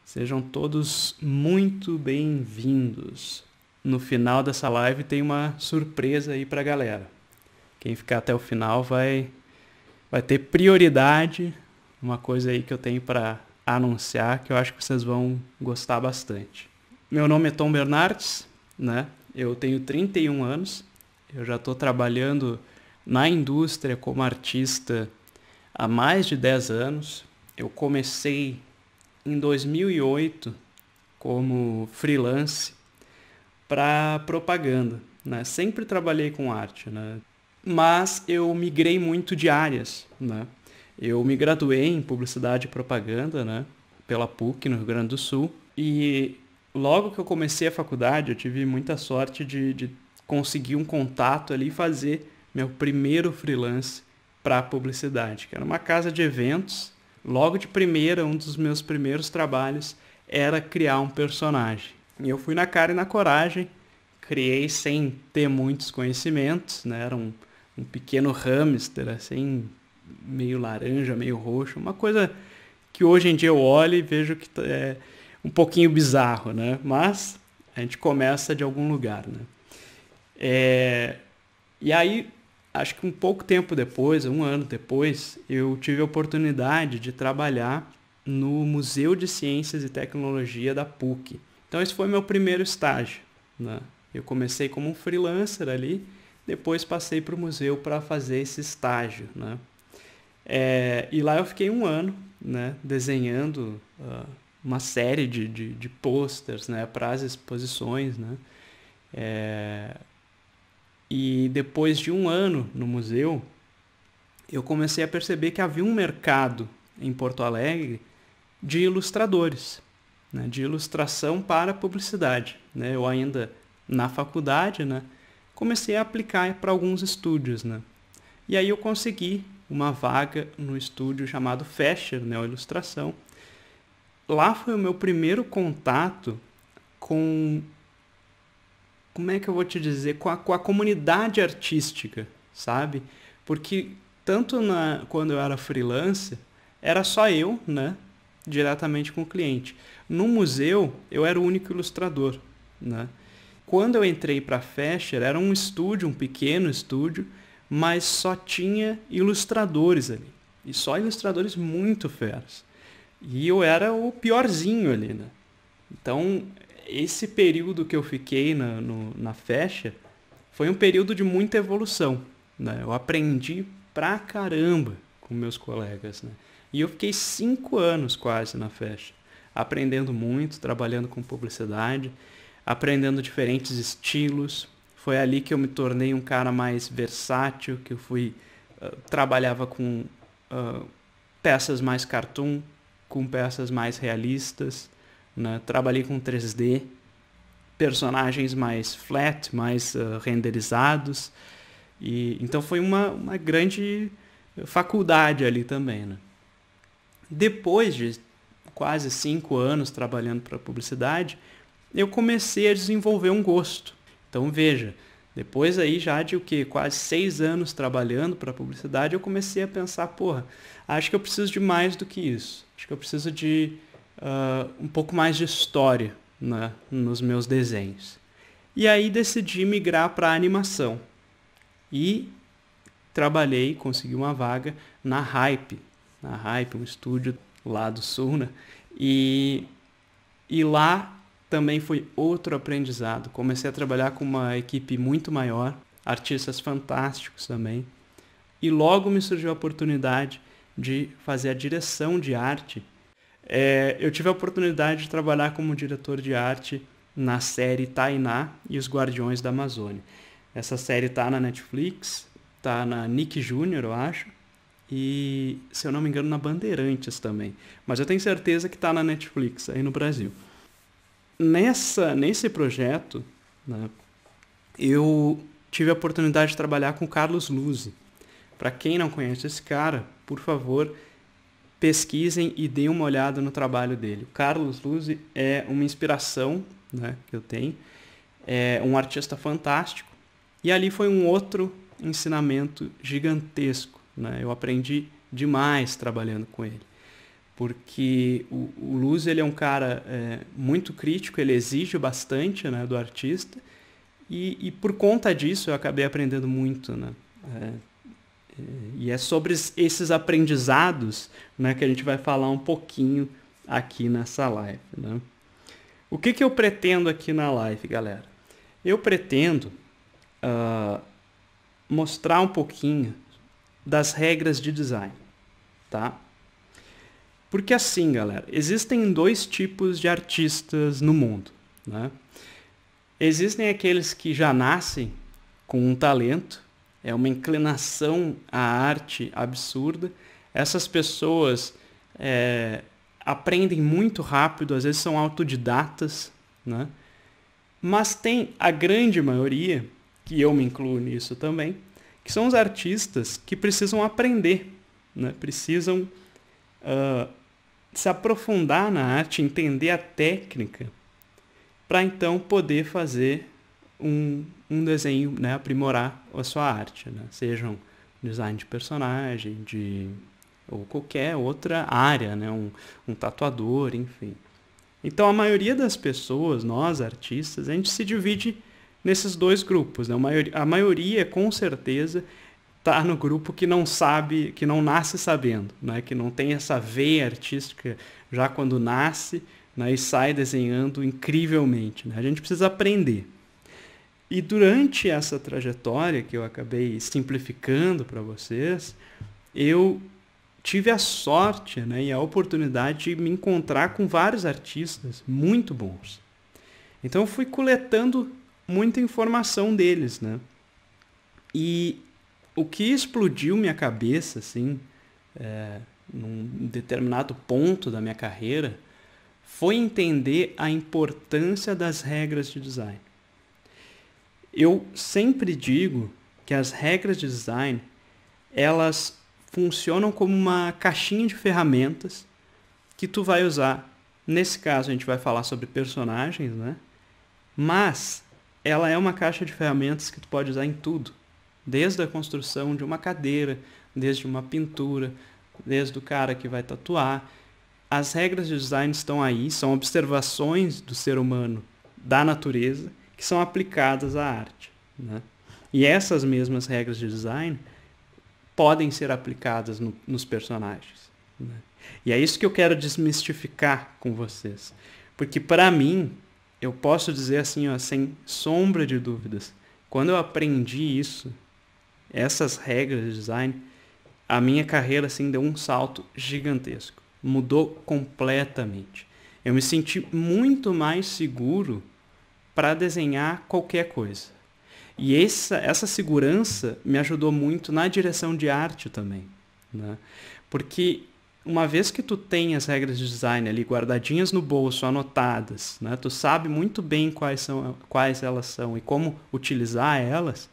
Sejam todos muito bem-vindos. No final dessa live tem uma surpresa aí pra galera. Quem ficar até o final vai ter prioridade, uma coisa aí que eu tenho para anunciar que eu acho que vocês vão gostar bastante. Meu nome é Tom Bernardes, né? Eu tenho 31 anos, eu já estou trabalhando na indústria como artista há mais de 10 anos. Eu comecei em 2008 como freelance para propaganda, né? Sempre trabalhei com arte, né? Mas eu migrei muito de áreas, né? Eu me graduei em publicidade e propaganda, né? Pela PUC, no Rio Grande do Sul. E logo que eu comecei a faculdade, eu tive muita sorte de conseguir um contato ali e fazer meu primeiro freelance para publicidade, que era uma casa de eventos. Logo de primeira, um dos meus primeiros trabalhos era criar um personagem. E eu fui na cara e na coragem, criei sem ter muitos conhecimentos, né? Era um pequeno hamster, assim, meio laranja, meio roxo, uma coisa que hoje em dia eu olho e vejo que é um pouquinho bizarro, né? Mas a gente começa de algum lugar, né? E aí, acho que um pouco tempo depois, um ano depois, eu tive a oportunidade de trabalhar no Museu de Ciências e Tecnologia da PUC. Então esse foi meu primeiro estágio, né? Eu comecei como um freelancer ali, depois passei para o museu para fazer esse estágio, né? E lá eu fiquei um ano, né, desenhando uma série de posters, né, para as exposições, né? E depois de um ano no museu, eu comecei a perceber que havia um mercado em Porto Alegre de ilustradores, né, de ilustração para publicidade, né? Eu ainda na faculdade, né, comecei a aplicar para alguns estúdios, né? E aí eu consegui uma vaga no estúdio chamado Fescher, Neo Ilustração. Lá foi o meu primeiro contato com, como é que eu vou te dizer, com a comunidade artística, sabe? Porque tanto quando eu era freelancer, era só eu, né, diretamente com o cliente. No museu, eu era o único ilustrador, né? Quando eu entrei para a Fescher, era um estúdio, um pequeno estúdio, mas só tinha ilustradores ali. E só ilustradores muito feras. E eu era o piorzinho ali, né? Então, esse período que eu fiquei na Fescher foi um período de muita evolução, né? Eu aprendi pra caramba com meus colegas, né? E eu fiquei 5 anos quase na Fescher, aprendendo muito, trabalhando com publicidade, aprendendo diferentes estilos. Foi ali que eu me tornei um cara mais versátil, que eu trabalhava com peças mais cartoon, com peças mais realistas, né? Trabalhei com 3D, personagens mais flat, mais renderizados. E então foi uma grande faculdade ali também, né? Depois de quase 5 anos trabalhando para publicidade, eu comecei a desenvolver um gosto. Então veja, depois aí já de quase 6 anos trabalhando para publicidade, eu comecei a pensar, porra, acho que eu preciso de mais do que isso. Acho que eu preciso de um pouco mais de história, né, nos meus desenhos. E aí decidi migrar para animação. E trabalhei, consegui uma vaga na Hype, um estúdio lá do Sul, né? E lá também foi outro aprendizado. Comecei a trabalhar com uma equipe muito maior, artistas fantásticos também. E logo me surgiu a oportunidade de fazer a direção de arte. Eu tive a oportunidade de trabalhar como diretor de arte na série Tainá e os Guardiões da Amazônia. Essa série está na Netflix, está na Nick Jr., eu acho, e, se eu não me engano, na Bandeirantes também. Mas eu tenho certeza que está na Netflix, aí no Brasil. Nesse projeto, né, eu tive a oportunidade de trabalhar com o Carlos Luzzi. Para quem não conhece esse cara, por favor, pesquisem e deem uma olhada no trabalho dele. O Carlos Luzzi é uma inspiração, né, que eu tenho. É um artista fantástico. E ali foi um outro ensinamento gigantesco, né? Eu aprendi demais trabalhando com ele. porque o Luz ele é um cara muito crítico, ele exige bastante, né, do artista, e por conta disso eu acabei aprendendo muito, né? E é sobre esses aprendizados, né, que a gente vai falar um pouquinho aqui nessa live, né? O que eu pretendo aqui na live, galera? Eu pretendo mostrar um pouquinho das regras de design, tá? Porque assim, galera, existem dois tipos de artistas no mundo, né? Existem aqueles que já nascem com um talento, é uma inclinação à arte absurda. Essas pessoas aprendem muito rápido, às vezes são autodidatas, né? Mas tem a grande maioria, que eu me incluo nisso também, que são os artistas que precisam aprender, né? Precisam se aprofundar na arte, entender a técnica, para então poder fazer um desenho, né? Aprimorar a sua arte, né? Seja um design de personagem, ou qualquer outra área, né? Um tatuador, enfim. Então a maioria das pessoas, nós artistas, a gente se divide nesses dois grupos, né? A maioria, com certeza, está no grupo que não sabe, que não nasce sabendo, né? Que não tem essa veia artística já quando nasce, né? E sai desenhando incrivelmente, né? A gente precisa aprender. E durante essa trajetória que eu acabei simplificando para vocês, eu tive a sorte, né, e a oportunidade de me encontrar com vários artistas muito bons. Então eu fui coletando muita informação deles, né? E o que explodiu minha cabeça, assim, num determinado ponto da minha carreira, foi entender a importância das regras de design. Eu sempre digo que as regras de design, elas funcionam como uma caixinha de ferramentas que tu vai usar. Nesse caso a gente vai falar sobre personagens, né? Mas ela é uma caixa de ferramentas que tu pode usar em tudo. Desde a construção de uma cadeira, desde uma pintura, desde o cara que vai tatuar. As regras de design estão aí, são observações do ser humano, da natureza, que são aplicadas à arte, né? E essas mesmas regras de design podem ser aplicadas nos personagens, né? E é isso que eu quero desmistificar com vocês. Porque para mim, eu posso dizer assim, ó, sem sombra de dúvidas, quando eu aprendi isso, essas regras de design, a minha carreira assim, deu um salto gigantesco. Mudou completamente. Eu me senti muito mais seguro para desenhar qualquer coisa. E essa segurança me ajudou muito na direção de arte também, né? Porque uma vez que tu tem as regras de design ali guardadinhas no bolso, anotadas, né? Tu sabe muito bem quais elas são e como utilizar elas,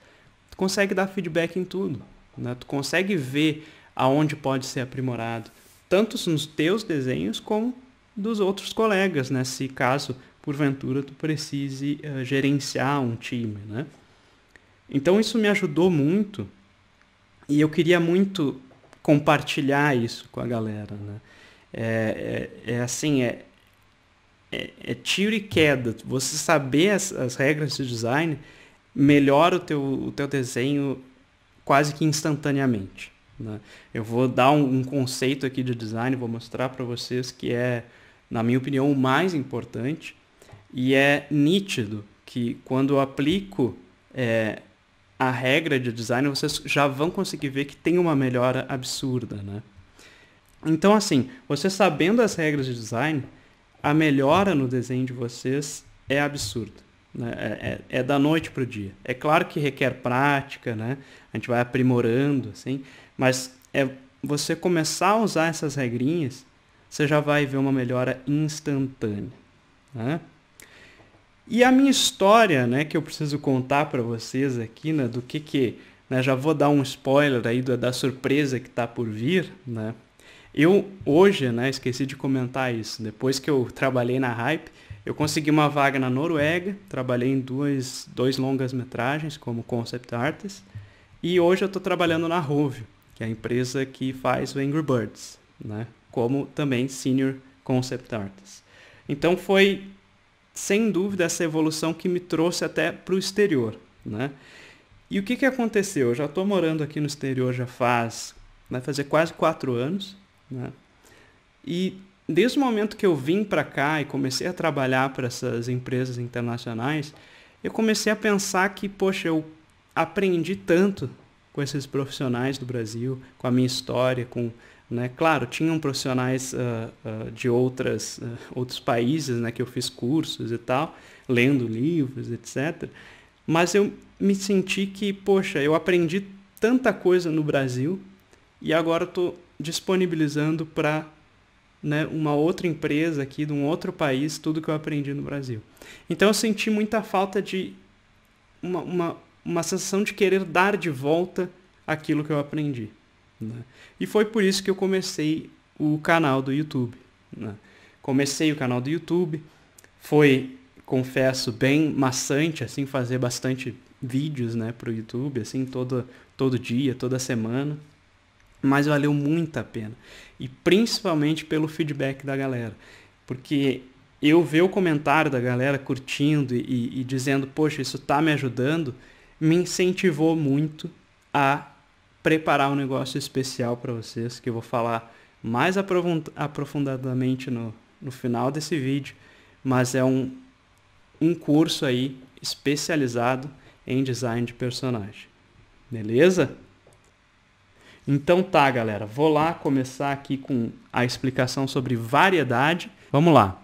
tu consegue dar feedback em tudo, né? Tu consegue ver aonde pode ser aprimorado, tanto nos teus desenhos como dos outros colegas, né? Se caso, porventura, tu precise gerenciar um time, né? Então isso me ajudou muito e eu queria muito compartilhar isso com a galera, né? É tiro e queda. Você saber as regras de design melhora o teu desenho quase que instantaneamente, né? Eu vou dar um conceito aqui de design, vou mostrar para vocês que é, na minha opinião, o mais importante, e é nítido que quando eu aplico a regra de design, vocês já vão conseguir ver que tem uma melhora absurda, né? Então, assim, você sabendo as regras de design, a melhora no desenho de vocês é absurda, né? É da noite para o dia. É claro que requer prática, né? A gente vai aprimorando, assim, mas você começar a usar essas regrinhas, você já vai ver uma melhora instantânea, né? E a minha história, né, que eu preciso contar para vocês aqui, né, do que né, já vou dar um spoiler aí da surpresa que está por vir, né? Eu hoje, né, esqueci de comentar isso, depois que eu trabalhei na Hype, eu consegui uma vaga na Noruega, trabalhei em dois longas-metragens como concept artist, e hoje eu estou trabalhando na Rovio, que é a empresa que faz o Angry Birds, né, como também Senior Concept Artist. Então foi, sem dúvida, essa evolução que me trouxe até para o exterior, né? E o que aconteceu? Eu já estou morando aqui no exterior vai fazer quase 4 anos, né? E desde o momento que eu vim para cá e comecei a trabalhar para essas empresas internacionais, eu comecei a pensar que, poxa, eu aprendi tanto com esses profissionais do Brasil, com a minha história, né? Claro, tinham profissionais de outros países, né, que eu fiz cursos e tal, lendo livros, etc. Mas eu me senti que, poxa, eu aprendi tanta coisa no Brasil e agora estou disponibilizando para, né, uma outra empresa aqui, de um outro país, tudo que eu aprendi no Brasil. Então eu senti muita falta de uma sensação de querer dar de volta aquilo que eu aprendi, né? E foi por isso que eu comecei o canal do YouTube, né? Comecei o canal do YouTube, foi, confesso, bem maçante, assim, fazer bastante vídeos, né, para o YouTube, assim, todo dia, toda semana, mas valeu muito a pena. E principalmente pelo feedback da galera, porque eu ver o comentário da galera curtindo e dizendo, poxa, isso tá me ajudando, me incentivou muito a preparar um negócio especial para vocês, que eu vou falar mais aprofundadamente no final desse vídeo, mas é um curso aí especializado em design de personagem. Beleza? Então tá, galera. Vou lá começar aqui com a explicação sobre variedade. Vamos lá.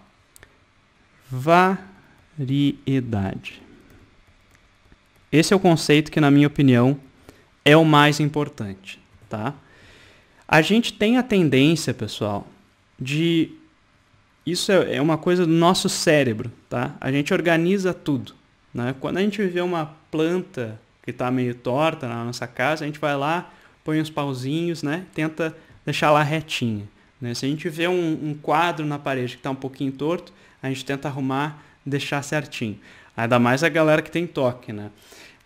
Variedade. Esse é o conceito que, na minha opinião, é o mais importante, tá? A gente tem a tendência, pessoal, isso é uma coisa do nosso cérebro, tá? A gente organiza tudo, né? Quando a gente vê uma planta que está meio torta na nossa casa, a gente vai lá, põe uns pauzinhos, né? Tenta deixar lá retinha, né? Se a gente vê um quadro na parede que está um pouquinho torto, a gente tenta arrumar, deixar certinho. Ainda mais a galera que tem toque, né?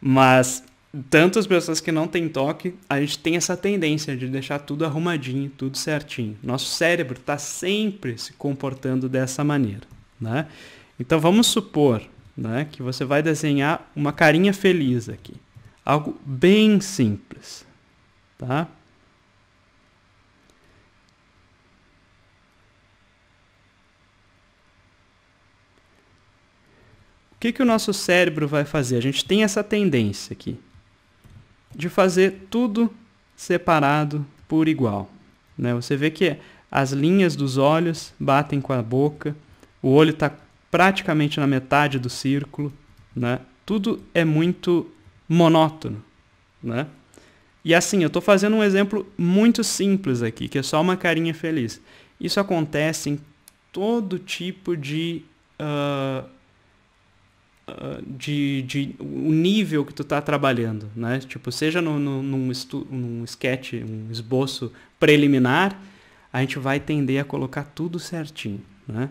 Mas tanto as pessoas que não têm toque, a gente tem essa tendência de deixar tudo arrumadinho, tudo certinho. Nosso cérebro está sempre se comportando dessa maneira, né? Então vamos supor, né, que você vai desenhar uma carinha feliz aqui. Algo bem simples, tá? O que o nosso cérebro vai fazer? A gente tem essa tendência aqui de fazer tudo separado por igual, né? Você vê que as linhas dos olhos batem com a boca, o olho está praticamente na metade do círculo, né? Tudo é muito monótono, né? E assim, eu estou fazendo um exemplo muito simples aqui, que é só uma carinha feliz. Isso acontece em todo tipo de o nível que tu tá trabalhando, né? Tipo, seja num sketch, um esboço preliminar, a gente vai tender a colocar tudo certinho, né?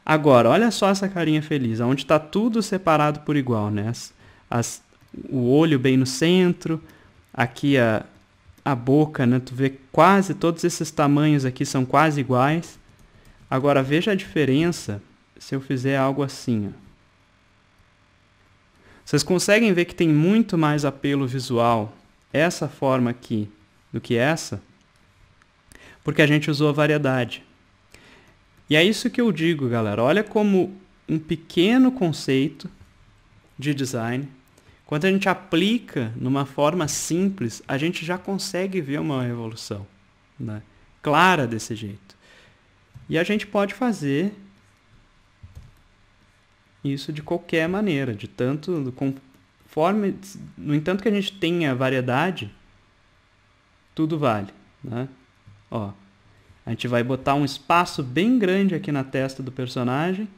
Agora, olha só essa carinha feliz, onde está tudo separado por igual, né? O olho bem no centro, aqui a boca, né? Tu vê quase todos esses tamanhos aqui são quase iguais. Agora, veja a diferença se eu fizer algo assim, ó. Vocês conseguem ver que tem muito mais apelo visual essa forma aqui do que essa? Porque a gente usou a variedade. E é isso que eu digo, galera. Olha como um pequeno conceito de design, quando a gente aplica numa forma simples, a gente já consegue ver uma evolução, né, clara desse jeito. E a gente pode fazer isso de qualquer maneira, conforme, no entanto que a gente tenha variedade, tudo vale, né? Ó, a gente vai botar um espaço bem grande aqui na testa do personagem,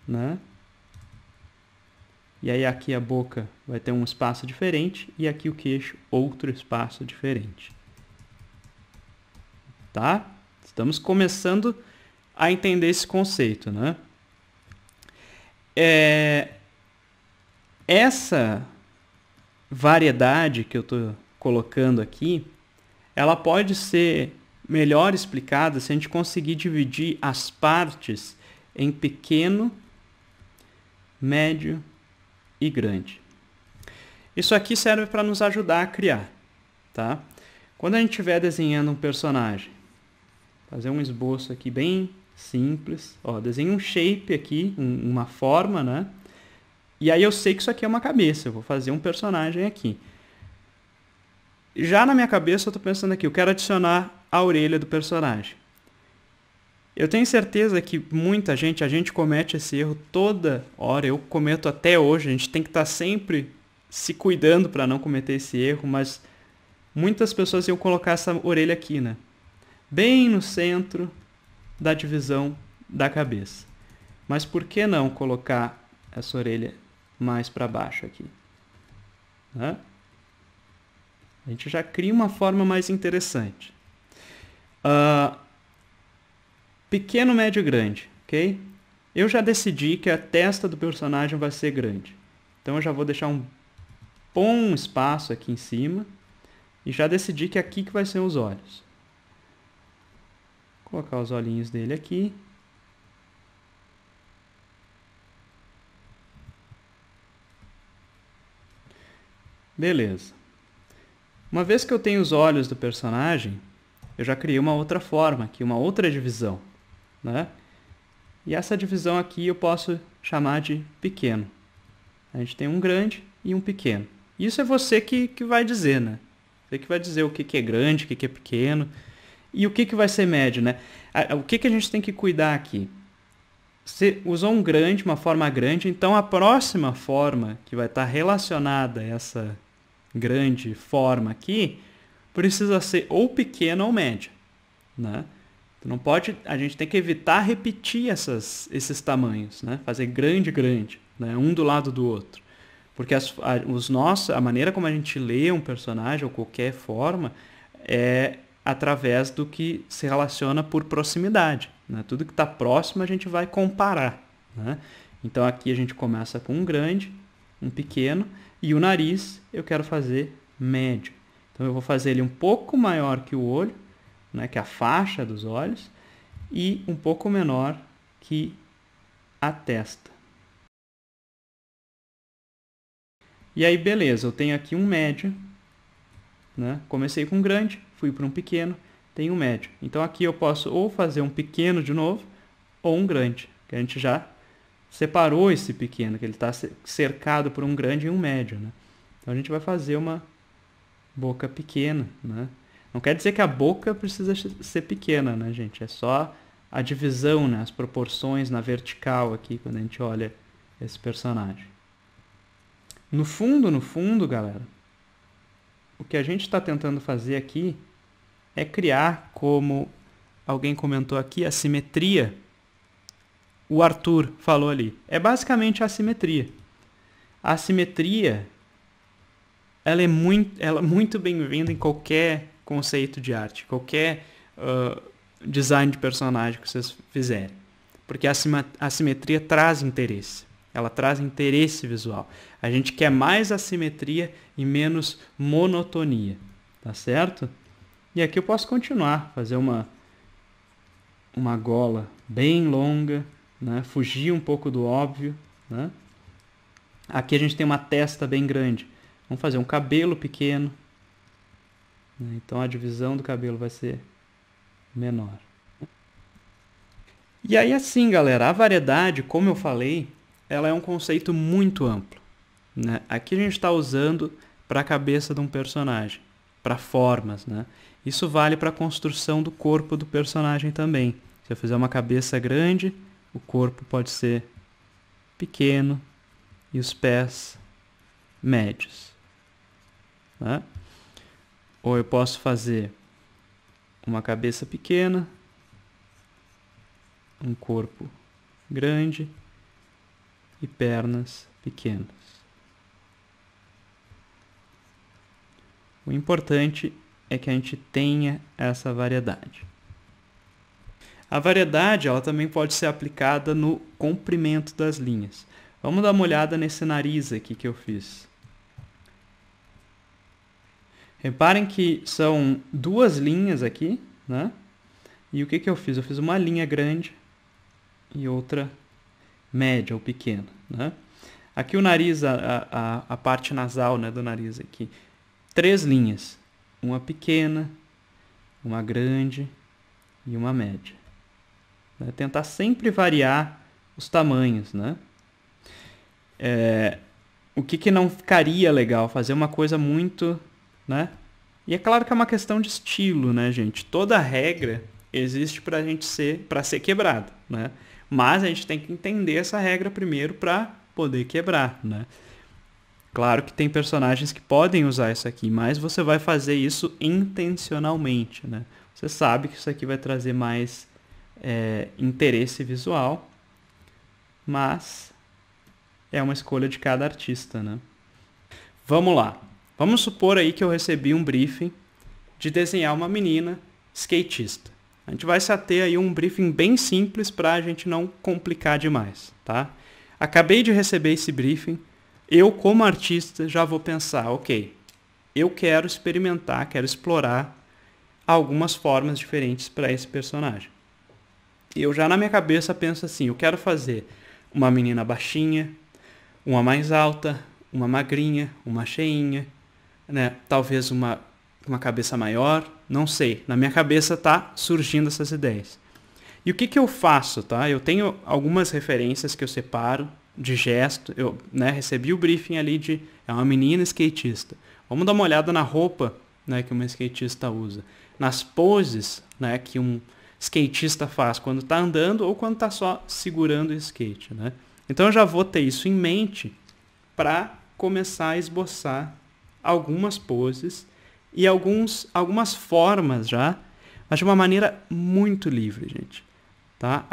né? E aí aqui a boca vai ter um espaço diferente e aqui o queixo outro espaço diferente. Tá? Estamos começando a entender esse conceito, né? Essa variedade que eu estou colocando aqui, ela pode ser melhor explicada se a gente conseguir dividir as partes em pequeno, médio e grande. Isso aqui serve para nos ajudar a criar, tá? Quando a gente estiver desenhando um personagem, fazer um esboço aqui bem simples, ó, desenho um shape aqui, uma forma, né? E aí eu sei que isso aqui é uma cabeça, eu vou fazer um personagem aqui. Já na minha cabeça eu estou pensando aqui, eu quero adicionar a orelha do personagem. Eu tenho certeza que muita gente, a gente comete esse erro toda hora, eu cometo até hoje, a gente tem que estar sempre se cuidando para não cometer esse erro, mas muitas pessoas iam colocar essa orelha aqui, né? Bem no centro da divisão da cabeça. Mas por que não colocar essa orelha mais para baixo aqui? Né? A gente já cria uma forma mais interessante. Pequeno, médio e grande, ok? Eu já decidi que a testa do personagem vai ser grande. Então eu já vou deixar um bom espaço aqui em cima. E já decidi que aqui que vai ser os olhos. Vou colocar os olhinhos dele aqui. Beleza. Uma vez que eu tenho os olhos do personagem, eu já criei uma outra forma aqui, uma outra divisão, né? E essa divisão aqui eu posso chamar de pequeno. A gente tem um grande e um pequeno. Isso é você que vai dizer, né? Você que vai dizer o que é grande, o que é pequeno e o que vai ser médio, né? O que a gente tem que cuidar aqui? Você usou um grande, uma forma grande, então a próxima forma que vai estar relacionada a essa grande forma aqui precisa ser ou pequena ou média, né? Não pode, a gente tem que evitar repetir esses tamanhos, né? Fazer grande, grande, né? Um do lado do outro. Porque a maneira como a gente lê um personagem ou qualquer forma é através do que se relaciona por proximidade, né? Tudo que está próximo a gente vai comparar, né? Então aqui a gente começa com um grande, um pequeno e o nariz eu quero fazer médio. Então eu vou fazer ele um pouco maior que o olho, né? Que é a faixa dos olhos, e um pouco menor que a testa. E aí, beleza, eu tenho aqui um médio, né? Comecei com um grande, fui para um pequeno, tenho um médio. Então aqui eu posso ou fazer um pequeno de novo, ou um grande, que a gente já separou esse pequeno, que ele está cercado por um grande e um médio, né? Então a gente vai fazer uma boca pequena, né? Não quer dizer que a boca precisa ser pequena, né, gente? É só a divisão, né? As proporções na vertical aqui, quando a gente olha esse personagem. No fundo, galera, o que a gente está tentando fazer aqui é criar, como alguém comentou aqui, a simetria. O Arthur falou ali. É basicamente a simetria. A simetria, ela é muito bem-vinda em qualquer conceito de arte, qualquer design de personagem que vocês fizerem. Porque a simetria traz interesse. Ela traz interesse visual. A gente quer mais assimetria e menos monotonia. Tá certo? E aqui eu posso continuar. Fazer uma gola bem longa, né? Fugir um pouco do óbvio, né? Aqui a gente tem uma testa bem grande. Vamos fazer um cabelo pequeno. Então a divisão do cabelo vai ser menor. E aí assim, galera, a variedade, como eu falei, ela é um conceito muito amplo, né? Aqui a gente está usando para a cabeça de um personagem, para formas, né? Isso vale para a construção do corpo do personagem também. Se eu fizer uma cabeça grande, o corpo pode ser pequeno e os pés médios, né? Ou eu posso fazer uma cabeça pequena, um corpo grande e pernas pequenas. O importante é que a gente tenha essa variedade. A variedade ela também pode ser aplicada no comprimento das linhas. Vamos dar uma olhada nesse nariz aqui que eu fiz. Reparem que são duas linhas aqui, né? E o que que eu fiz? Eu fiz uma linha grande e outra média ou pequena, né? Aqui o nariz, a parte nasal, né, do nariz aqui. 3 linhas. Uma pequena, uma grande e uma média. Né? Tentar sempre variar os tamanhos, né? O que não ficaria legal? Fazer uma coisa muito, né? E é claro que é uma questão de estilo, né, gente? Toda regra existe para ser quebrada, né? Mas a gente tem que entender essa regra primeiro para poder quebrar, né? Claro que tem personagens que podem usar isso aqui, mas você vai fazer isso intencionalmente, né? Você sabe que isso aqui vai trazer mais interesse visual, mas é uma escolha de cada artista, né? Vamos lá. Vamos supor aí que eu recebi um briefing de desenhar uma menina skatista. A gente vai se ater aí a um briefing bem simples para a gente não complicar demais, tá? Acabei de receber esse briefing. Eu, como artista, já vou pensar, ok, eu quero experimentar, quero explorar algumas formas diferentes para esse personagem. Eu já na minha cabeça penso assim, eu quero fazer uma menina baixinha, uma mais alta, uma magrinha, uma cheinha, né? Talvez uma cabeça maior, não sei. Na minha cabeça tá surgindo essas ideias. E o que eu faço, tá? Eu tenho algumas referências que eu separo de gesto. Eu, né, recebi o briefing ali de é uma menina skatista. Vamos dar uma olhada na roupa, né, que uma skatista usa. Nas poses, né, que um skatista faz quando está andando ou quando está só segurando o skate, né? Então eu já vou ter isso em mente para começar a esboçar algumas poses e algumas formas já, mas de uma maneira muito livre, gente. Tá?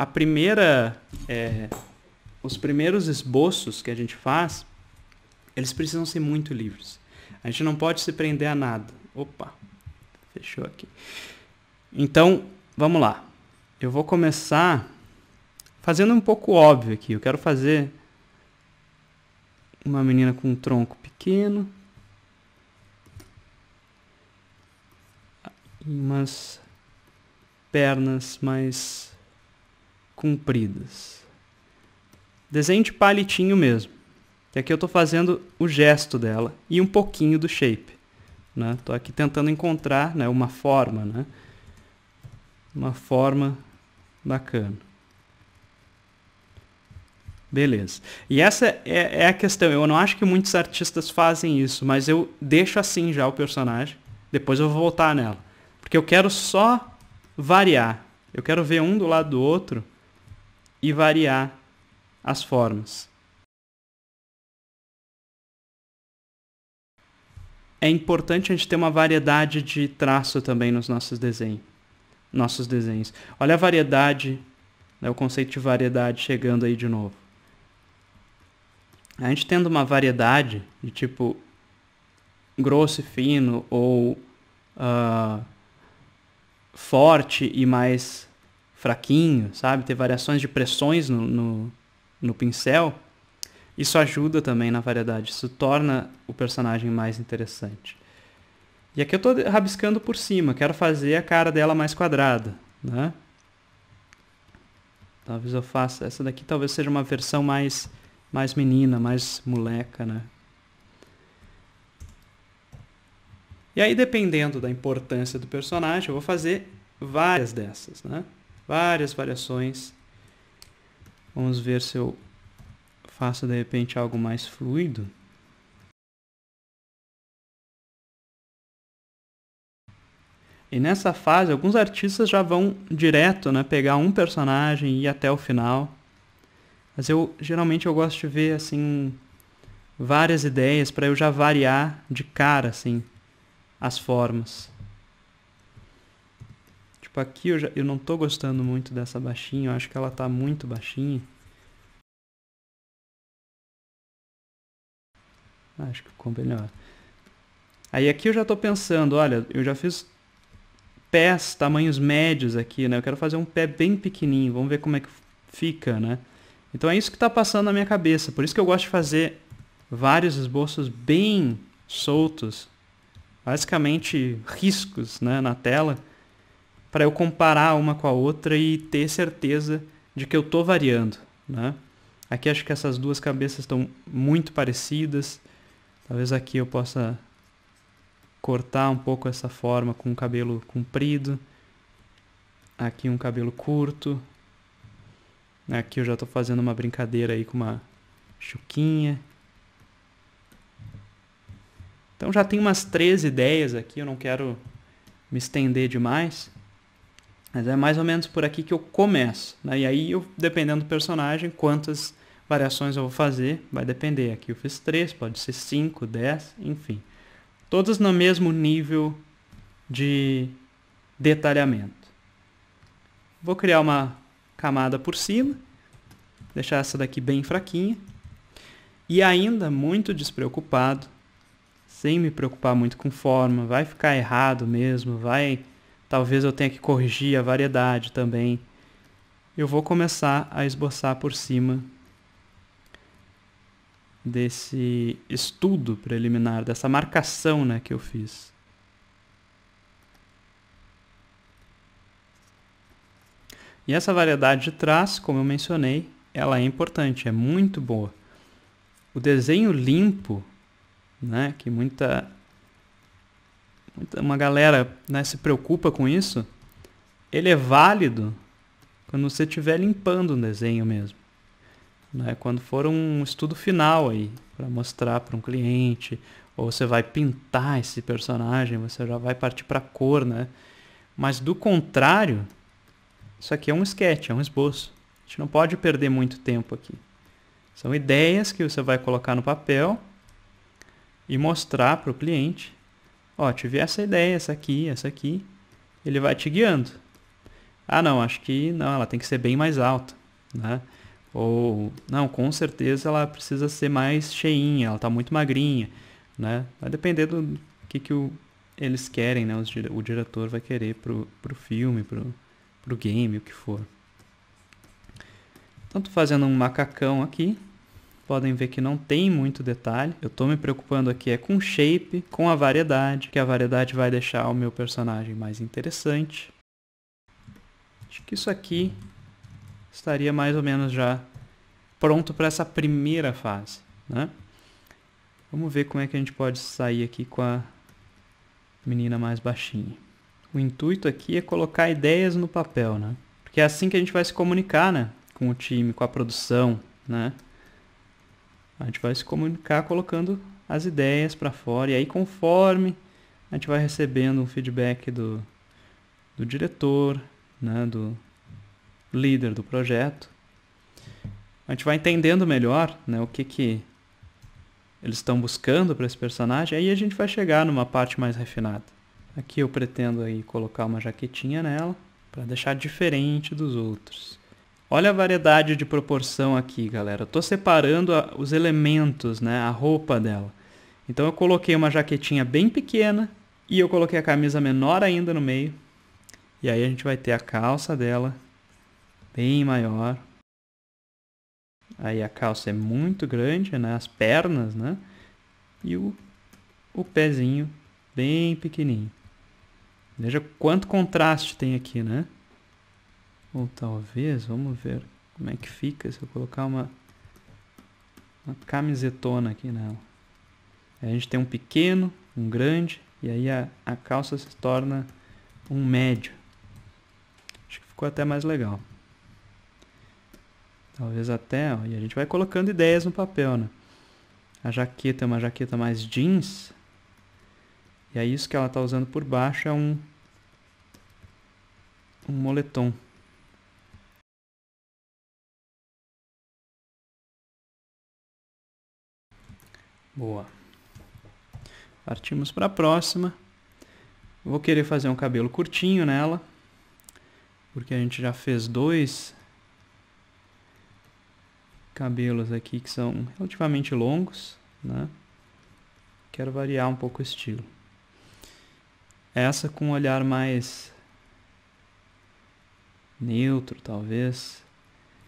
Os primeiros esboços que a gente faz, eles precisam ser muito livres. A gente não pode se prender a nada. Opa, fechou aqui. Então, vamos lá. Eu vou começar fazendo um pouco óbvio aqui. Eu quero fazer uma menina com um tronco pequeno e umas pernas mais compridas. Desenho de palitinho mesmo. Que aqui eu estou fazendo o gesto dela e um pouquinho do shape. Estou aqui tentando encontrar, né, uma forma, né? Uma forma bacana. Beleza. E essa é a questão. Eu não acho que muitos artistas fazem isso, mas eu deixo assim já o personagem. Depois eu vou voltar nela. Porque eu quero só variar. Eu quero ver um do lado do outro e variar as formas. É importante a gente ter uma variedade de traço também nos nossos desenhos. Olha a variedade, né, o conceito de variedade chegando aí de novo. A gente tendo uma variedade de tipo grosso e fino ou forte e mais fraquinho, sabe? Ter variações de pressões no pincel. Isso ajuda também na variedade. Isso torna o personagem mais interessante. E aqui eu estou rabiscando por cima. Quero fazer a cara dela mais quadrada, né? Talvez eu faça... Essa daqui talvez seja uma versão mais menina, mais moleca, né? E aí, dependendo da importância do personagem, eu vou fazer várias dessas, né? Várias variações. Vamos ver se eu faço, de repente, algo mais fluido. E nessa fase, alguns artistas já vão direto, né? Pegar um personagem e ir até o final. Mas geralmente eu gosto de ver, assim, várias ideias para eu já variar de cara, assim, as formas. Tipo, aqui eu não tô gostando muito dessa baixinha, eu acho que ela tá muito baixinha. Acho que ficou melhor. Aí aqui eu já tô pensando, olha, eu já fiz pés tamanhos médios aqui, né? Eu quero fazer um pé bem pequenininho, vamos ver como é que fica, né? Então é isso que está passando na minha cabeça. Por isso que eu gosto de fazer vários esboços bem soltos, basicamente riscos, né, na tela, para eu comparar uma com a outra e ter certeza de que eu estou variando, né? Aqui acho que essas duas cabeças estão muito parecidas. Talvez aqui eu possa cortar um pouco essa forma com o cabelo comprido. Aqui um cabelo curto. Aqui eu já estou fazendo uma brincadeira aí com uma chuquinha. Então já tem umas 13 ideias aqui, eu não quero me estender demais. Mas é mais ou menos por aqui que eu começo, né? E aí, dependendo do personagem, quantas variações eu vou fazer, vai depender. Aqui eu fiz 3, pode ser 5, 10, enfim. Todas no mesmo nível de detalhamento. Vou criar uma camada por cima, deixar essa daqui bem fraquinha. E ainda muito despreocupado, sem me preocupar muito com forma, vai ficar errado mesmo, talvez eu tenha que corrigir a variedade também. Eu vou começar a esboçar por cima desse estudo preliminar, dessa marcação, né, que eu fiz. E essa variedade de traços, como eu mencionei, ela é importante, é muito boa. O desenho limpo, né, que uma galera, né, se preocupa com isso, ele é válido quando você estiver limpando um desenho mesmo, né? Quando for um estudo final aí, para mostrar para um cliente, ou você vai pintar esse personagem, você já vai partir para a cor, né? Mas do contrário, isso aqui é um sketch, é um esboço. A gente não pode perder muito tempo aqui. São ideias que você vai colocar no papel e mostrar para o cliente. Ó, tive essa ideia, essa aqui. Ele vai te guiando. Ah, não, acho que não, ela tem que ser bem mais alta, né? Ou, não, com certeza ela precisa ser mais cheinha, ela está muito magrinha, né? Vai depender do que eles querem, né? O diretor vai querer pro filme, pro game, o que for. Então, estou fazendo um macacão aqui. Podem ver que não tem muito detalhe. Eu estou me preocupando aqui com o shape, com a variedade, que a variedade vai deixar o meu personagem mais interessante. Acho que isso aqui estaria mais ou menos já pronto para essa primeira fase, né? Vamos ver como é que a gente pode sair aqui com a menina mais baixinha. O intuito aqui é colocar ideias no papel, né? Porque é assim que a gente vai se comunicar, né? Com o time, com a produção, né? A gente vai se comunicar colocando as ideias para fora. E aí, conforme a gente vai recebendo um feedback do diretor, né, do líder do projeto, a gente vai entendendo melhor, né, o que eles estão buscando para esse personagem. Aí a gente vai chegar numa parte mais refinada. Aqui eu pretendo aí colocar uma jaquetinha nela para deixar diferente dos outros. Olha a variedade de proporção aqui, galera. Eu estou separando os elementos, né, a roupa dela. Então eu coloquei uma jaquetinha bem pequena e eu coloquei a camisa menor ainda no meio. E aí a gente vai ter a calça dela bem maior. Aí a calça é muito grande, né, as pernas, né, e o pezinho bem pequenininho. Veja quanto contraste tem aqui, né? Ou talvez, vamos ver como é que fica se eu colocar uma camisetona aqui nela. Aí a gente tem um pequeno, um grande, e aí a calça se torna um médio. Acho que ficou até mais legal. Talvez até, ó, e a gente vai colocando ideias no papel, né? A jaqueta é uma jaqueta mais jeans, e aí isso que ela está usando por baixo é um moletom. Boa. Partimos para a próxima. Vou querer fazer um cabelo curtinho nela, porque a gente já fez 2 cabelos aqui que são relativamente longos, né? Quero variar um pouco o estilo. Essa com um olhar mais neutro, talvez,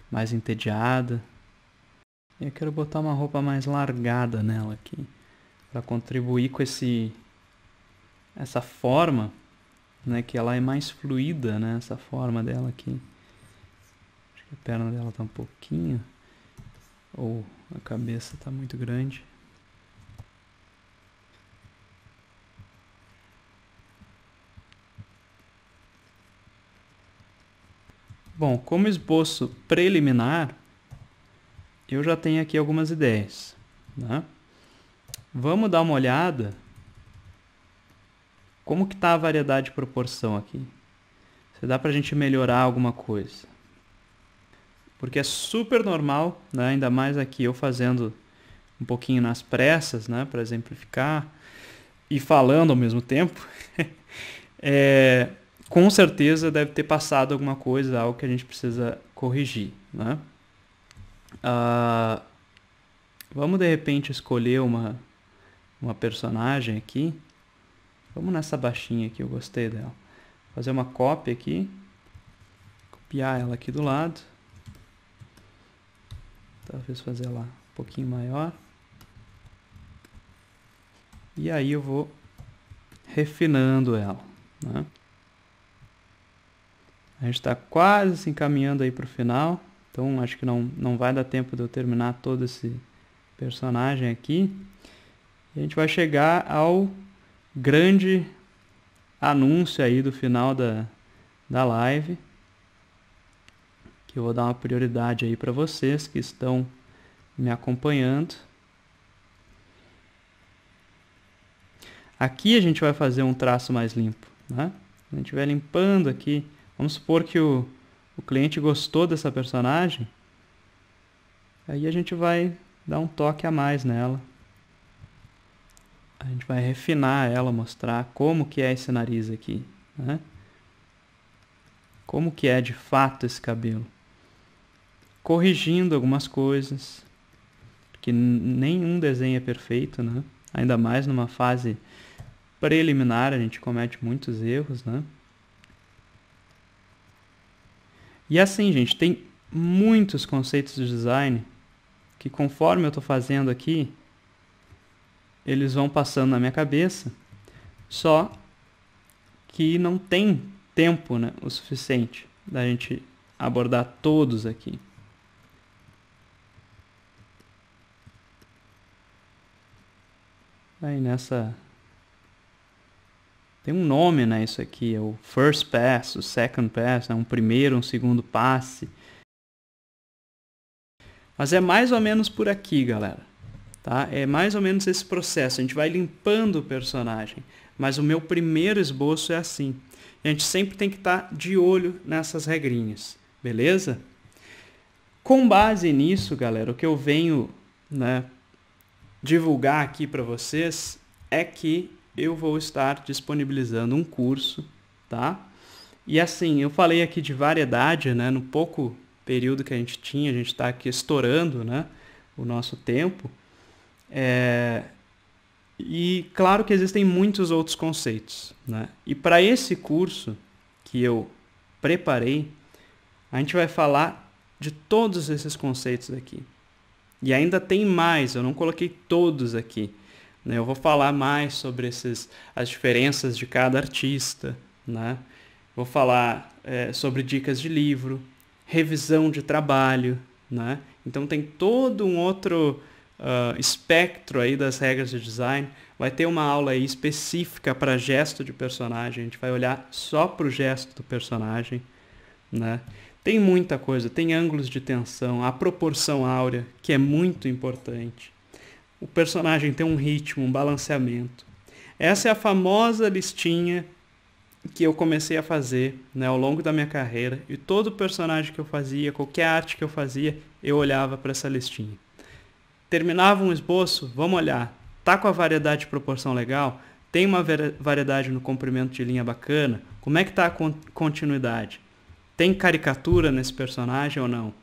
mais entediada. E eu quero botar uma roupa mais largada nela aqui, para contribuir com essa forma né, que ela é mais fluida, né, essa forma dela aqui. Acho que a perna dela tá um pouquinho, ou a cabeça tá muito grande. Bom, como esboço preliminar, eu já tenho aqui algumas ideias, né? Vamos dar uma olhada como que está a variedade de proporção aqui. Se dá para a gente melhorar alguma coisa. Porque é super normal, né? Ainda mais aqui eu fazendo um pouquinho nas pressas, né? Para exemplificar, e falando ao mesmo tempo. Com certeza deve ter passado alguma coisa, algo que a gente precisa corrigir, né? Vamos de repente escolher uma personagem aqui. Vamos nessa baixinha aqui, eu gostei dela. Fazer uma cópia aqui. Copiar ela aqui do lado. Talvez fazer ela um pouquinho maior. E aí eu vou refinando ela, né? A gente está quase se encaminhando aí para o final. Então acho que não vai dar tempo de eu terminar todo esse personagem aqui. E a gente vai chegar ao grande anúncio aí do final da live. Que eu vou dar uma prioridade aí para vocês que estão me acompanhando. Aqui a gente vai fazer um traço mais limpo, né? A gente vai limpando aqui. Vamos supor que o cliente gostou dessa personagem. Aí a gente vai dar um toque a mais nela. A gente vai refinar ela, mostrar como que é esse nariz aqui, né? Como que é de fato esse cabelo. Corrigindo algumas coisas. Porque nenhum desenho é perfeito, né? Ainda mais numa fase preliminar, a gente comete muitos erros, né? E assim, gente, tem muitos conceitos de design que conforme eu estou fazendo aqui, eles vão passando na minha cabeça, só que não tem tempo, né, o suficiente da gente abordar todos aqui. Aí nessa... Tem um nome, né, isso aqui, é o first pass, o second pass, né, um primeiro, um segundo passe. Mas é mais ou menos por aqui, galera. Tá? É mais ou menos esse processo. A gente vai limpando o personagem. Mas o meu primeiro esboço é assim. A gente sempre tem que estar de olho nessas regrinhas. Beleza? Com base nisso, galera, o que eu venho, né, divulgar aqui para vocês é que eu vou estar disponibilizando um curso, tá? E assim, eu falei aqui de variedade, né? No pouco período que a gente tinha, a gente está aqui estourando, né, o nosso tempo. E claro que existem muitos outros conceitos, né? E para esse curso que eu preparei, a gente vai falar de todos esses conceitos aqui. E ainda tem mais, eu não coloquei todos aqui, né? Eu vou falar mais sobre as diferenças de cada artista, né? Vou falar sobre dicas de livro, revisão de trabalho, né? Então tem todo um outro espectro aí das regras de design. Vai ter uma aula aí específica para gesto de personagem. A gente vai olhar só para o gesto do personagem, né? Tem muita coisa, tem ângulos de tensão, a proporção áurea, que é muito importante. O personagem tem um ritmo, um balanceamento. Essa é a famosa listinha que eu comecei a fazer, né, ao longo da minha carreira. E todo personagem que eu fazia, qualquer arte que eu fazia, eu olhava para essa listinha. Terminava um esboço, vamos olhar. Tá com a variedade de proporção legal? Tem uma variedade no comprimento de linha bacana? Como é que tá a continuidade? Tem caricatura nesse personagem ou não?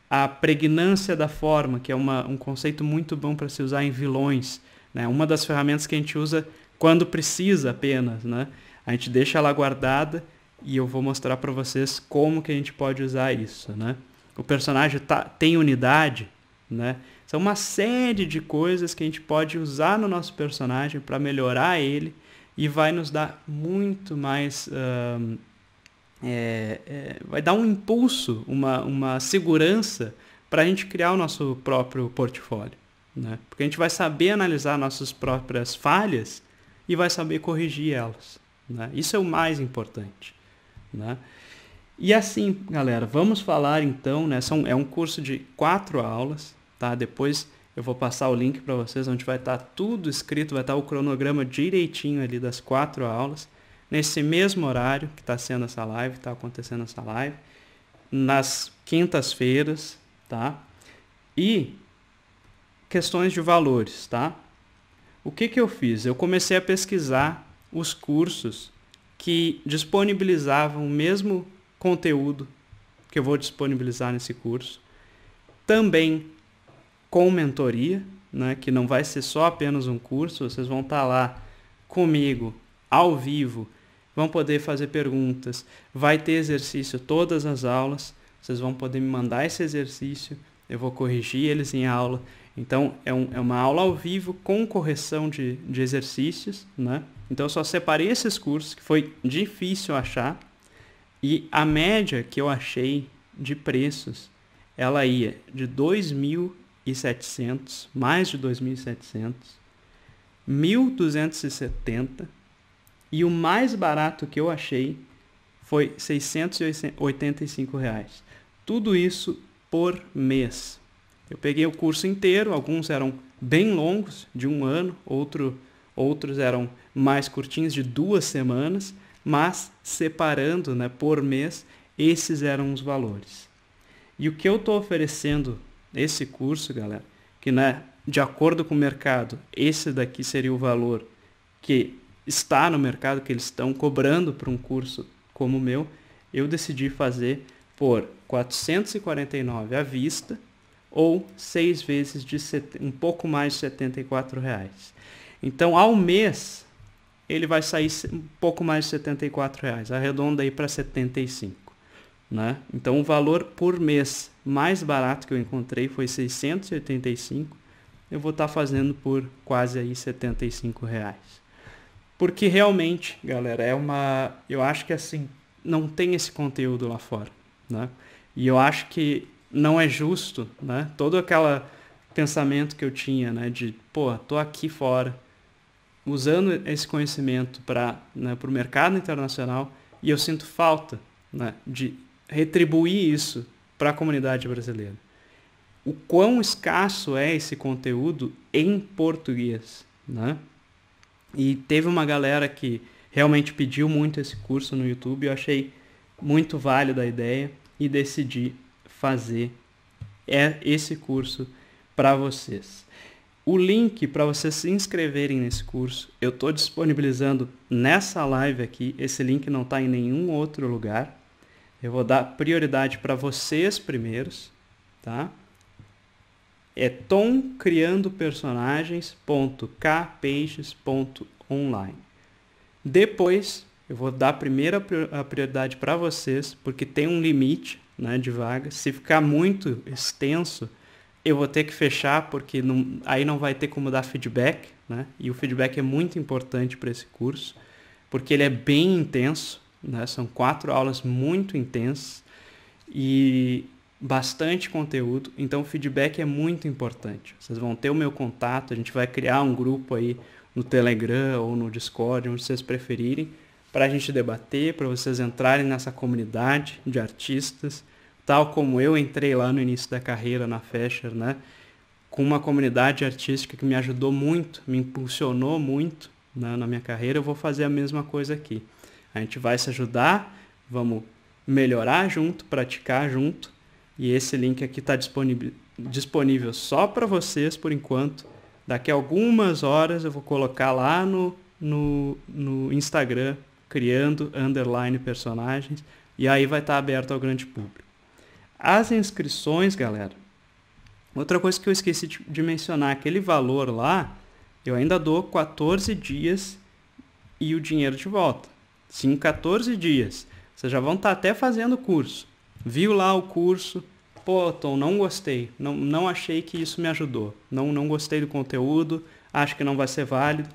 A pregnância da forma, que é um conceito muito bom para se usar em vilões, né? Uma das ferramentas que a gente usa quando precisa apenas, né? A gente deixa ela guardada e eu vou mostrar para vocês como que a gente pode usar isso, né? O personagem tem unidade, né? São uma série de coisas que a gente pode usar no nosso personagem para melhorar ele e vai nos dar muito mais... vai dar um impulso, uma segurança para a gente criar o nosso próprio portfólio, né? Porque a gente vai saber analisar nossas próprias falhas e vai saber corrigir elas, né? Isso é o mais importante, né? E assim, galera, vamos falar então, né? É um curso de 4 aulas, tá? Depois eu vou passar o link para vocês, onde vai estar tudo escrito, vai estar o cronograma direitinho ali das 4 aulas, nesse mesmo horário que está sendo essa live, está acontecendo essa live, nas quintas-feiras, tá? E questões de valores, tá? O que eu fiz? Eu comecei a pesquisar os cursos que disponibilizavam o mesmo conteúdo que eu vou disponibilizar nesse curso, também com mentoria, né, que não vai ser só apenas um curso, vocês vão estar lá comigo, ao vivo, vão poder fazer perguntas, vai ter exercício todas as aulas, vocês vão poder me mandar esse exercício, eu vou corrigir eles em aula. Então, é uma aula ao vivo com correção de exercícios, né? Então, eu só separei esses cursos, que foi difícil achar, e a média que eu achei de preços, ela ia de 2.700, mais de 2.700, 1.270, e o mais barato que eu achei foi R$ 685. Tudo isso por mês. Eu peguei o curso inteiro, alguns eram bem longos, de 1 ano, outros eram mais curtinhos, de 2 semanas, mas separando, né, por mês, esses eram os valores. E o que eu estou oferecendo nesse curso, galera, que, né, de acordo com o mercado, esse daqui seria o valor que está no mercado, que eles estão cobrando para um curso como o meu, eu decidi fazer por R$ 449 à vista, ou 6 vezes de um pouco mais de R$ 74. Então, ao mês, ele vai sair um pouco mais de R$ 74, arredonda aí para 75, né? Então, o valor por mês mais barato que eu encontrei foi 685, eu vou estar fazendo por quase aí R$ 75. Porque realmente, galera, eu acho que assim, não tem esse conteúdo lá fora, né? E eu acho que não é justo, né? Todo aquele pensamento que eu tinha, né? De, pô, tô aqui fora, usando esse conhecimento para, né, o mercado internacional, e eu sinto falta, né, de retribuir isso para a comunidade brasileira. O quão escasso é esse conteúdo em português, né? E teve uma galera que realmente pediu muito esse curso no YouTube, eu achei muito válida a ideia e decidi fazer esse curso para vocês. O link para vocês se inscreverem nesse curso, eu estou disponibilizando nessa live aqui. Esse link não está em nenhum outro lugar. Eu vou dar prioridade para vocês primeiros, tá? É tomcriandopersonagens.kpeixes.online. Depois, eu vou dar a prioridade para vocês, porque tem um limite, né, de vagas. Se ficar muito extenso, eu vou ter que fechar, porque aí não vai ter como dar feedback, né? E o feedback é muito importante para esse curso, porque ele é bem intenso, né? São 4 aulas muito intensas e bastante conteúdo, então o feedback é muito importante. Vocês vão ter o meu contato, a gente vai criar um grupo aí no Telegram ou no Discord, onde vocês preferirem, para a gente debater, para vocês entrarem nessa comunidade de artistas, tal como eu entrei lá no início da carreira na Fescher, né? Com uma comunidade artística que me ajudou muito, me impulsionou muito, né, na minha carreira. Eu vou fazer a mesma coisa aqui. A gente vai se ajudar, vamos melhorar junto, praticar junto, e esse link aqui está disponível só para vocês por enquanto. Daqui a algumas horas eu vou colocar lá no Instagram, criando_personagens, e aí vai estar aberto ao grande público. As inscrições, galera, outra coisa que eu esqueci de mencionar, aquele valor lá, eu ainda dou 14 dias e o dinheiro de volta. Sim, 14 dias. Vocês já vão estar até fazendo o curso. Viu lá o curso, pô, Tom, não gostei, não achei que isso me ajudou, não gostei do conteúdo, acho que não vai ser válido.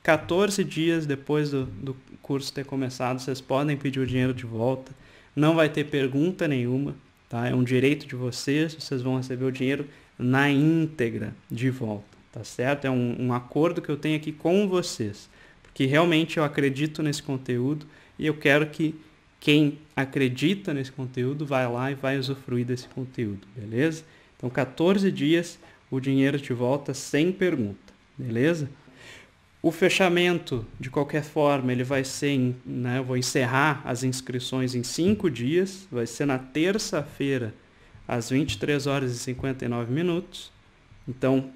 14 dias depois do curso ter começado, vocês podem pedir o dinheiro de volta. Não vai ter pergunta nenhuma, tá? É um direito de vocês vão receber o dinheiro na íntegra de volta, tá certo? É um acordo que eu tenho aqui com vocês, porque realmente eu acredito nesse conteúdo e eu quero que quem acredita nesse conteúdo vai lá e vai usufruir desse conteúdo, beleza? Então, 14 dias, o dinheiro de volta sem pergunta, beleza? O fechamento, de qualquer forma, ele vai ser, né, eu vou encerrar as inscrições em 5 dias, vai ser na terça-feira, às 23 horas e 59 minutos. Então,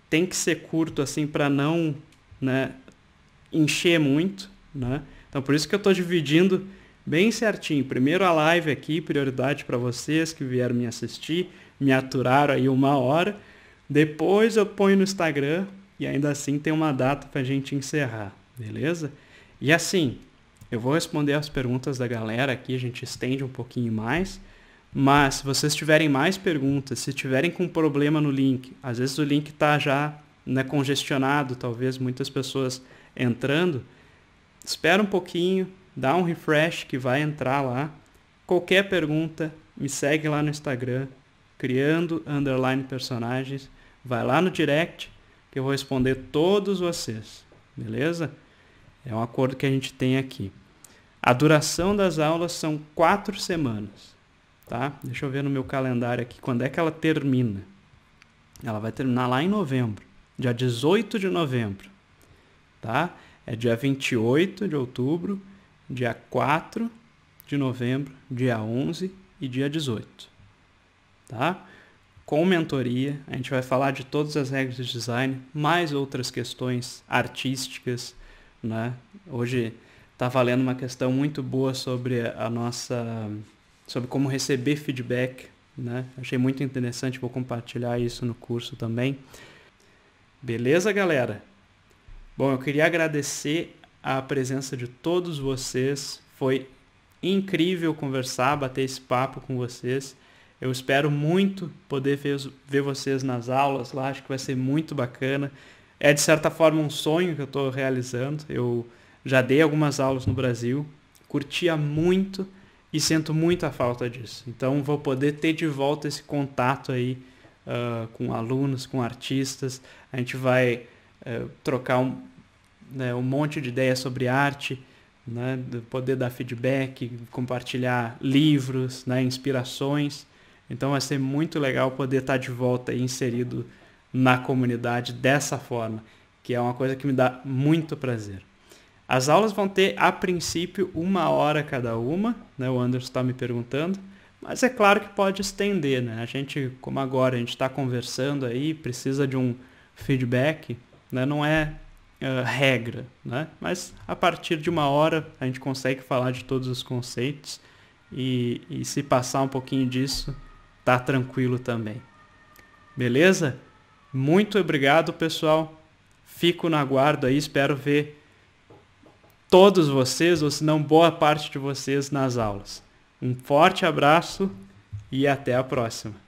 tem que ser curto assim para não, né, encher muito, né? Então, por isso que eu estou dividindo bem certinho. Primeiro a live aqui, prioridade para vocês que vieram me assistir, me aturaram aí 1 hora. Depois eu ponho no Instagram e ainda assim tem uma data para a gente encerrar, beleza? E assim, eu vou responder as perguntas da galera aqui, a gente estende um pouquinho mais. Mas se vocês tiverem mais perguntas, se tiverem com problema no link, às vezes o link está já, né, congestionado, talvez muitas pessoas entrando, espera um pouquinho, dá um refresh que vai entrar lá. Qualquer pergunta, me segue lá no Instagram, criando_personagens, vai lá no direct que eu vou responder todos vocês, beleza? É um acordo que a gente tem aqui. A duração das aulas são 4 semanas. Tá? Deixa eu ver no meu calendário aqui quando é que ela termina. Ela vai terminar lá em novembro, dia 18 de novembro. Tá? É dia 28 de outubro, dia 4 de novembro, dia 11 e dia 18. Tá? Com mentoria, a gente vai falar de todas as regras de design, mais outras questões artísticas, né? Hoje está valendo uma questão muito boa sobre sobre como receber feedback, né? Achei muito interessante, vou compartilhar isso no curso também. Beleza, galera? Bom, eu queria agradecer a presença de todos vocês. Foi incrível conversar, bater esse papo com vocês. Eu espero muito poder ver vocês nas aulas lá, acho que vai ser muito bacana. É, de certa forma, um sonho que eu estou realizando. Eu já dei algumas aulas no Brasil, curtia muito e sinto muita falta disso. Então, vou poder ter de volta esse contato aí com alunos, com artistas. A gente vai trocar um monte de ideias sobre arte, né? Poder dar feedback, compartilhar livros, né? Inspirações. Então, vai ser muito legal poder estar de volta aí inserido na comunidade dessa forma, que é uma coisa que me dá muito prazer. As aulas vão ter, a princípio, 1 hora cada uma, né? O Anderson está me perguntando, mas é claro que pode estender, né? A gente, como agora a gente está conversando aí, precisa de um feedback, né? Não é regra, né? Mas a partir de 1 hora a gente consegue falar de todos os conceitos e se passar um pouquinho disso, tá tranquilo também. Beleza? Muito obrigado, pessoal. Fico no aguardo aí, espero ver todos vocês, ou se não boa parte de vocês nas aulas. Um forte abraço e até a próxima.